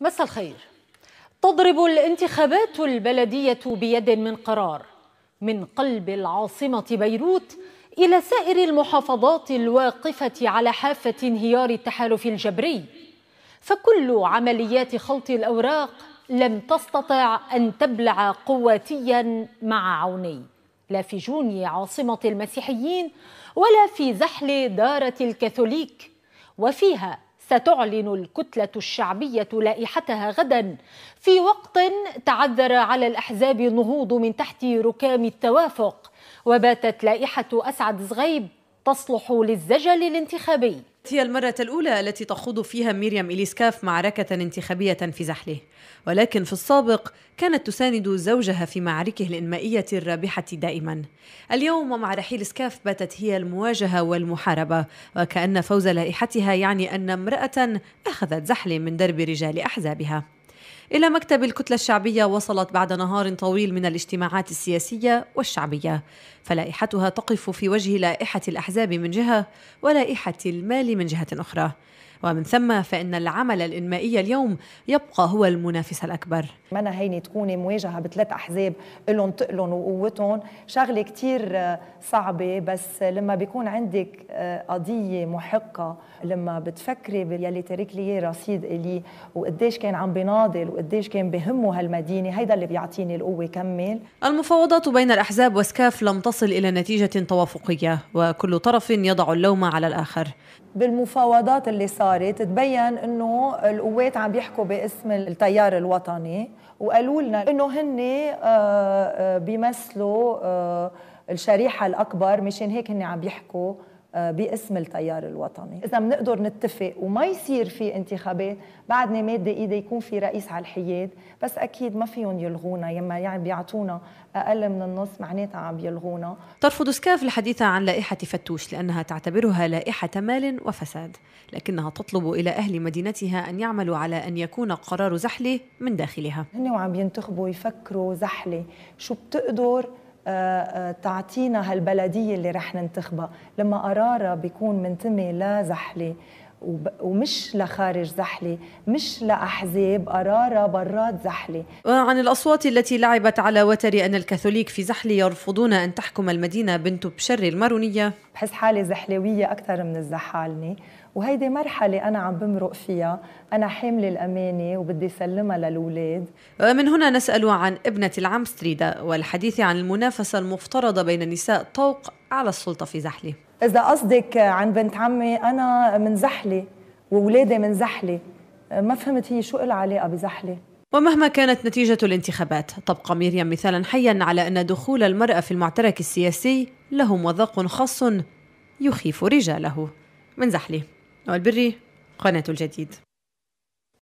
مساء الخير. تضرب الانتخابات البلدية بيد من قرار من قلب العاصمة بيروت إلى سائر المحافظات الواقفة على حافة انهيار التحالف الجبري، فكل عمليات خلط الأوراق لم تستطع أن تبلع قواتيا مع عوني، لا في جوني عاصمة المسيحيين ولا في زحل دارة الكاثوليك. وفيها ستعلن الكتلة الشعبية لائحتها غدا، في وقت تعذر على الأحزاب النهوض من تحت ركام التوافق، وباتت لائحة أسعد زغيب تصلح للزجل الانتخابي. هي المرة الأولى التي تخوض فيها ميريام إليسكاف معركة انتخابية في زحله، ولكن في السابق كانت تساند زوجها في معاركه الإنمائية الرابحة دائما. اليوم ومع رحيل سكاف باتت هي المواجهة والمحاربة، وكأن فوز لائحتها يعني أن امرأة أخذت زحل من درب رجال أحزابها. إلى مكتب الكتلة الشعبية وصلت بعد نهار طويل من الاجتماعات السياسية والشعبية، فلائحتها تقف في وجه لائحة الأحزاب من جهة ولائحة المال من جهة أخرى، ومن ثم فإن العمل الإنمائي اليوم يبقى هو المنافس الأكبر. منا هيني تكوني مواجهة بثلاث أحزاب إلهم تقلهم وقوتهم شغلة كتير صعبة، بس لما بيكون عندك قضية محقة، لما بتفكري باللي ترك لي رصيد إلي وقديش كان عم بيناضل وقديش كان بهمه هالمدينة، هيدا اللي بيعطيني القوة كمل. المفاوضات بين الأحزاب وسكاف لم تصل إلى نتيجة توافقية، وكل طرف يضع اللوم على الآخر. بالمفاوضات اللي صارت تبين انه القوات عم بيحكوا باسم التيار الوطني، وقالوا لنا انه هن بيمثلوا الشريحه الاكبر، مشان هيك هن عم بيحكوا باسم التيار الوطني. اذا بنقدر نتفق وما يصير في انتخابات، بعدني ماده ايده يكون في رئيس على الحياد، بس اكيد ما فيهم يلغونا، يعني بيعطونا اقل من النص معناتها عم يلغونا. ترفض سكاف الحديث عن لائحه فتوش لانها تعتبرها لائحه مال وفساد، لكنها تطلب الى اهل مدينتها ان يعملوا على ان يكون قرار زحله من داخلها. هن وعم ينتخبوا يفكروا زحله شو بتقدر تعطينا هالبلدية اللي رح ننتخبها، لما قرارها بيكون منتمي لزحلة ومش لخارج زحلة، مش لأحزاب، قرارها برات زحلة. وعن الأصوات التي لعبت على وتر أن الكاثوليك في زحلة يرفضون أن تحكم المدينة بنت بشر المارونية، بحس حالي زحلوية أكثر من الزحالني، وهيدي مرحلة أنا عم بمرق فيها، أنا حاملة الأمانة وبدي سلمها للأولاد. ومن هنا نسأل عن ابنة العم ستريدا والحديث عن المنافسة المفترضة بين نساء طوق على السلطة في زحلة. إذا قصدك عن بنت عمي، أنا من زحلة وولادي من زحلة، ما فهمت هي شو إلها علاقة بزحلة. ومهما كانت نتيجة الانتخابات، تبقى ميريام مثالا حيا على أن دخول المرأة في المعترك السياسي له مذاق خاص يخيف رجاله. من زحلة، والبري، قناة الجديد.